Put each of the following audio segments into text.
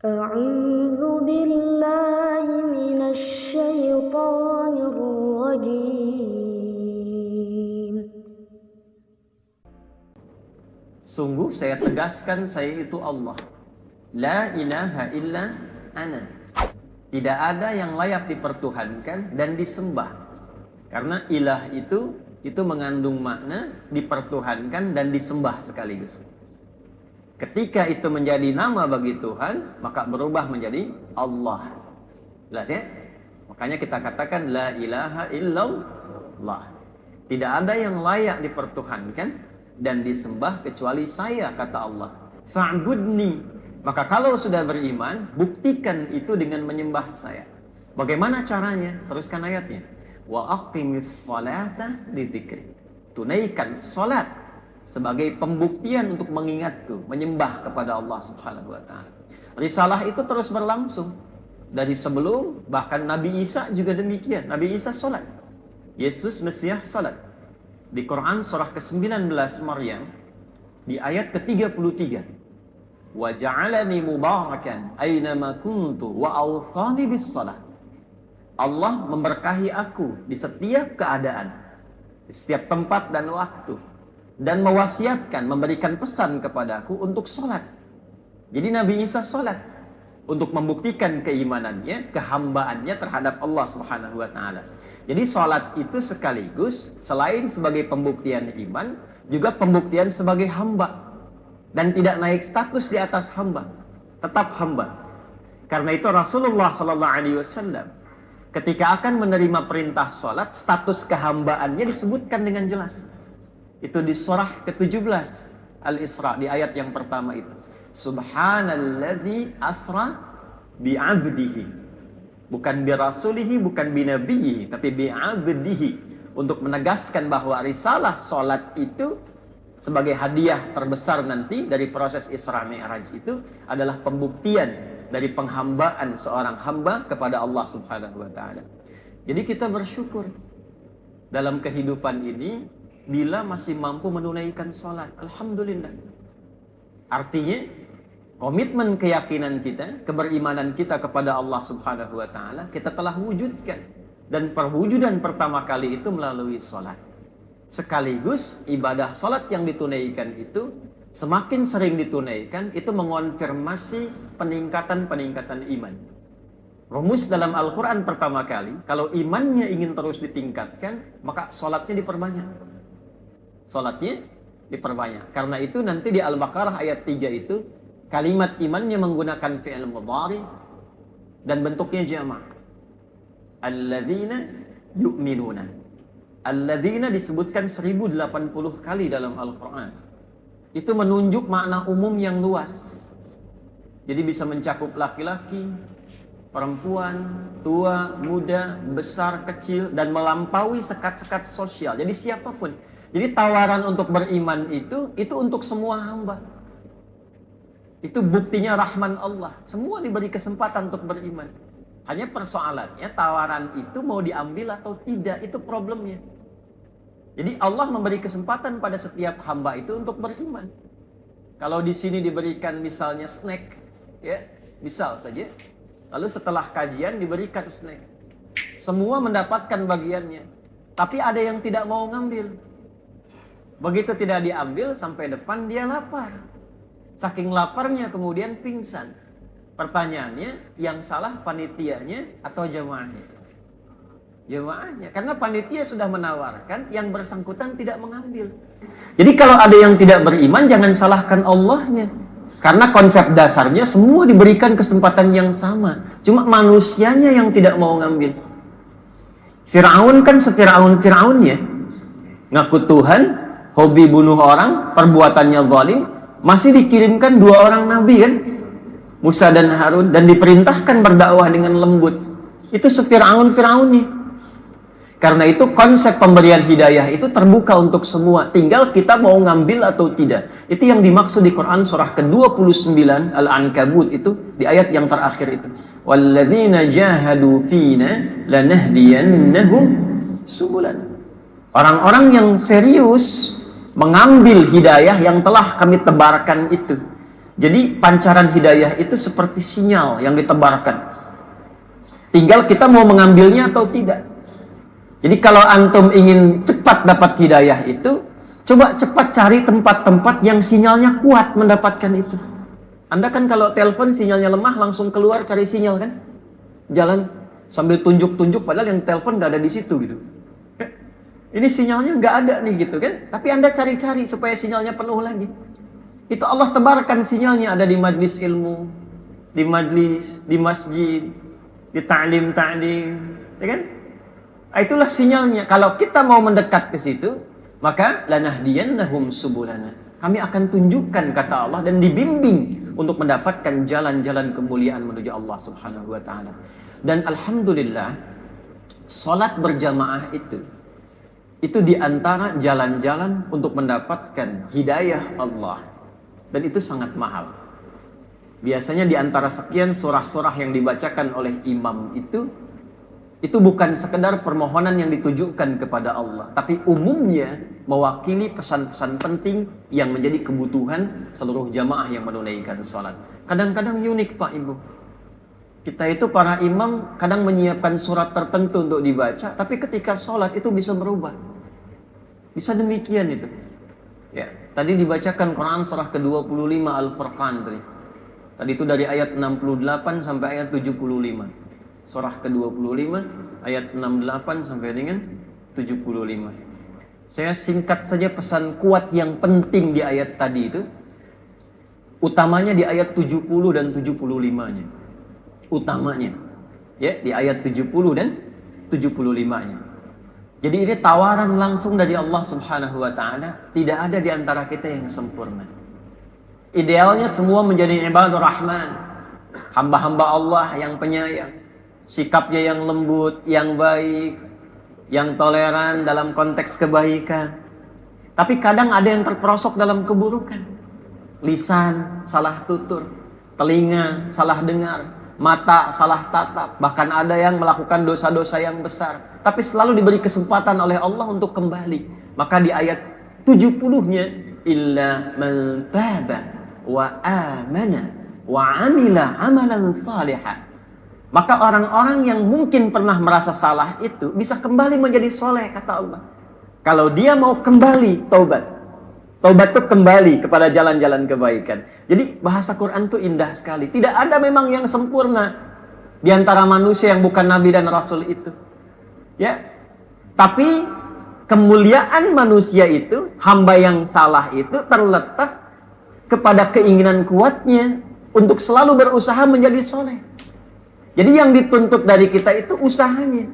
أعوذ بالله من الشيطان الرجيم. Sungguh saya tegaskan, saya itu Allah. La ilaha illa ana. Tidak ada yang layak dipertuhankan dan disembah. Karena ilah itu mengandung makna dipertuhankan dan disembah sekaligus. Ketika itu menjadi nama bagi Tuhan, maka berubah menjadi Allah. Jelas ya? Makanya kita katakan la ilaha illallah. Tidak ada yang layak dipertuhankan dan disembah kecuali saya, kata Allah. Fa'budni. Maka kalau sudah beriman, buktikan itu dengan menyembah saya. Bagaimana caranya? Teruskan ayatnya. Wa aqimis salata lidzikri. Tunaikan salat sebagai pembuktian untuk mengingatku, menyembah kepada Allah Subhanahu wa taala. Risalah itu terus berlangsung dari sebelum, bahkan Nabi Isa juga demikian. Nabi Isa salat. Yesus Mesias salat. Di Quran surah ke-19 Maryam di ayat ke-33. Wa ja'alani mubarakan aynama kuntu wa awsani bis salah. Allah memberkahi aku di setiap keadaan, di setiap tempat dan waktu, dan mewasiatkan, memberikan pesan kepadaku untuk sholat. Jadi Nabi Isa sholat untuk membuktikan keimanannya, kehambaannya terhadap Allah Subhanahu wa taala. Jadi sholat itu sekaligus selain sebagai pembuktian iman, juga pembuktian sebagai hamba, dan tidak naik status di atas hamba, tetap hamba. Karena itu Rasulullah SAW ketika akan menerima perintah sholat, status kehambaannya disebutkan dengan jelas. Itu di surah ke-17 Al-Isra, di ayat yang pertama itu. Subhanalladzi asra bi'abdihi. Bukan birasulihi, bukan binabiyihi, tapi bi'abdihi. Untuk menegaskan bahwa risalah sholat itu sebagai hadiah terbesar nanti dari proses Isra Mi'raj itu adalah pembuktian dari penghambaan seorang hamba kepada Allah Subhanahu wa taala. Jadi kita bersyukur dalam kehidupan ini bila masih mampu menunaikan sholat. Alhamdulillah. Artinya komitmen keyakinan kita, keberimanan kita kepada Allah Subhanahu wa taala kita telah wujudkan, dan perwujudan pertama kali itu melalui sholat. Sekaligus ibadah sholat yang ditunaikan itu semakin sering ditunaikan, itu mengonfirmasi peningkatan iman. Rumus dalam Al-Quran pertama kali, kalau imannya ingin terus ditingkatkan, maka sholatnya diperbanyak. Sholatnya diperbanyak. Karena itu nanti di Al-Baqarah ayat 3 itu kalimat imannya menggunakan fi'il mudhari dan bentuknya jamak. Alladzina yu'minuna. Alladzina disebutkan 1080 kali dalam Al-Quran. Itu menunjuk makna umum yang luas. Jadi bisa mencakup laki-laki, perempuan, tua, muda, besar, kecil, dan melampaui sekat-sekat sosial. Jadi siapapun. Jadi tawaran untuk beriman itu untuk semua hamba. Itu buktinya rahman Allah. Semua diberi kesempatan untuk beriman. Hanya persoalannya tawaran itu mau diambil atau tidak, itu problemnya. Jadi Allah memberi kesempatan pada setiap hamba itu untuk beriman. Kalau di sini diberikan misalnya snack, ya, misal saja. Lalu setelah kajian diberikan snack. Semua mendapatkan bagiannya. Tapi ada yang tidak mau ngambil. Begitu tidak diambil, sampai depan dia lapar. Saking laparnya kemudian pingsan. Pertanyaannya, yang salah panitianya atau jemaahnya? Jemaahnya. Karena panitia sudah menawarkan, yang bersangkutan tidak mengambil. Jadi kalau ada yang tidak beriman, jangan salahkan Allahnya. Karena konsep dasarnya semua diberikan kesempatan yang sama. Cuma manusianya yang tidak mau ngambil. Fir'aun kan se-Fir'aun-Fir'aunnya. Ngaku Tuhan, hobi bunuh orang, perbuatannya zalim, masih dikirimkan 2 orang nabi kan, Musa dan Harun, dan diperintahkan berdakwah dengan lembut. Itu se-Fir'aun-Fir'aunnya. Karena itu konsep pemberian hidayah itu terbuka untuk semua, tinggal kita mau ngambil atau tidak. Itu yang dimaksud di Quran surah ke-29 Al-Ankabut itu, di ayat yang terakhir itu. Walladzina jahadu fina lanahdiyannahum subulan. Orang-orang yang serius mengambil hidayah yang telah kami tebarkan itu, Jadi pancaran hidayah itu seperti sinyal yang ditebarkan. Tinggal kita mau mengambilnya atau tidak. Jadi kalau antum ingin cepat dapat hidayah itu, coba cepat cari tempat-tempat yang sinyalnya kuat mendapatkan itu. Anda kan kalau telepon sinyalnya lemah langsung keluar cari sinyal kan? Jalan sambil tunjuk-tunjuk padahal yang telepon nggak ada di situ gitu. Ini sinyalnya nggak ada nih gitu kan? Tapi Anda cari-cari supaya sinyalnya penuh lagi. Itu Allah tebarkan sinyalnya ada di majlis ilmu, di majlis, di masjid, di ta'lim, ya kan? Itulah sinyalnya. Kalau kita mau mendekat ke situ, maka lanahdiyannahum subulana. Kami akan tunjukkan kata Allah dan dibimbing untuk mendapatkan jalan-jalan kemuliaan menuju Allah Subhanahu wa taala. Dan alhamdulillah, salat berjamaah itu di antara jalan-jalan untuk mendapatkan hidayah Allah. Dan itu sangat mahal. Biasanya di antara sekian surah-surah yang dibacakan oleh imam itu bukan sekedar permohonan yang ditujukan kepada Allah, tapi umumnya mewakili pesan-pesan penting yang menjadi kebutuhan seluruh jamaah yang menunaikan salat. Kadang-kadang unik Pak Ibu. Kita itu para imam kadang menyiapkan surat tertentu untuk dibaca, tapi ketika salat itu bisa berubah. Bisa demikian itu. Ya, tadi dibacakan Quran surah ke-25 Al-Furqan tadi. Tadi itu dari ayat 68 sampai ayat 75. Surah ke-25 ayat 68 sampai dengan 75. Saya singkat saja pesan kuat yang penting di ayat tadi itu. Utamanya di ayat 70 dan 75-nya. Utamanya. Ya, di ayat 70 dan 75-nya. Jadi ini tawaran langsung dari Allah Subhanahu wa taala, tidak ada di antara kita yang sempurna. Idealnya semua menjadi ibadur rahman, hamba-hamba Allah yang penyayang, sikapnya yang lembut, yang baik, yang toleran dalam konteks kebaikan. Tapi kadang ada yang terperosok dalam keburukan. Lisan salah tutur, telinga salah dengar, mata salah tatap, bahkan ada yang melakukan dosa-dosa yang besar. Tapi selalu diberi kesempatan oleh Allah untuk kembali. Maka di ayat 70-nya, illa man taba wa amana wa amila amalan salihah. Maka orang-orang yang mungkin pernah merasa salah itu bisa kembali menjadi soleh, kata Allah. Kalau dia mau kembali taubat. Taubat itu kembali kepada jalan-jalan kebaikan. Jadi bahasa Quran itu indah sekali. Tidak ada memang yang sempurna di antara manusia yang bukan Nabi dan Rasul itu. Ya, tapi kemuliaan manusia itu, hamba yang salah itu terletak kepada keinginan kuatnya untuk selalu berusaha menjadi soleh. Jadi yang dituntut dari kita itu usahanya.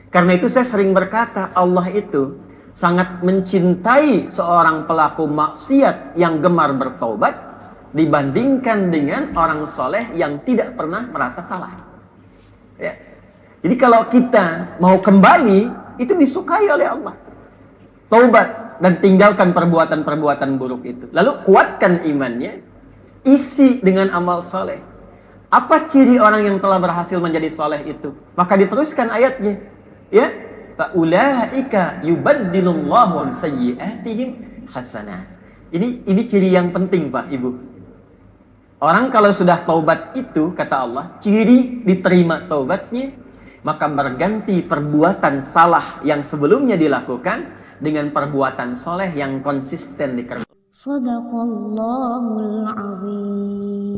Karena itu saya sering berkata, Allah itu sangat mencintai seorang pelaku maksiat yang gemar bertobat dibandingkan dengan orang soleh yang tidak pernah merasa salah. Ya. Jadi kalau kita mau kembali, itu disukai oleh Allah. Taubat dan tinggalkan perbuatan-perbuatan buruk itu. Lalu kuatkan imannya, isi dengan amal soleh. Apa ciri orang yang telah berhasil menjadi soleh itu? Maka diteruskan ayatnya. Ya, Ulaika yubaddilullahu sayyi'atihim hasanat. Ini ciri yang penting Pak Ibu. Orang kalau sudah taubat itu, kata Allah, ciri diterima taubatnya, maka berganti perbuatan salah yang sebelumnya dilakukan dengan perbuatan soleh yang konsisten dikerjakan. Sadaqallahul azim.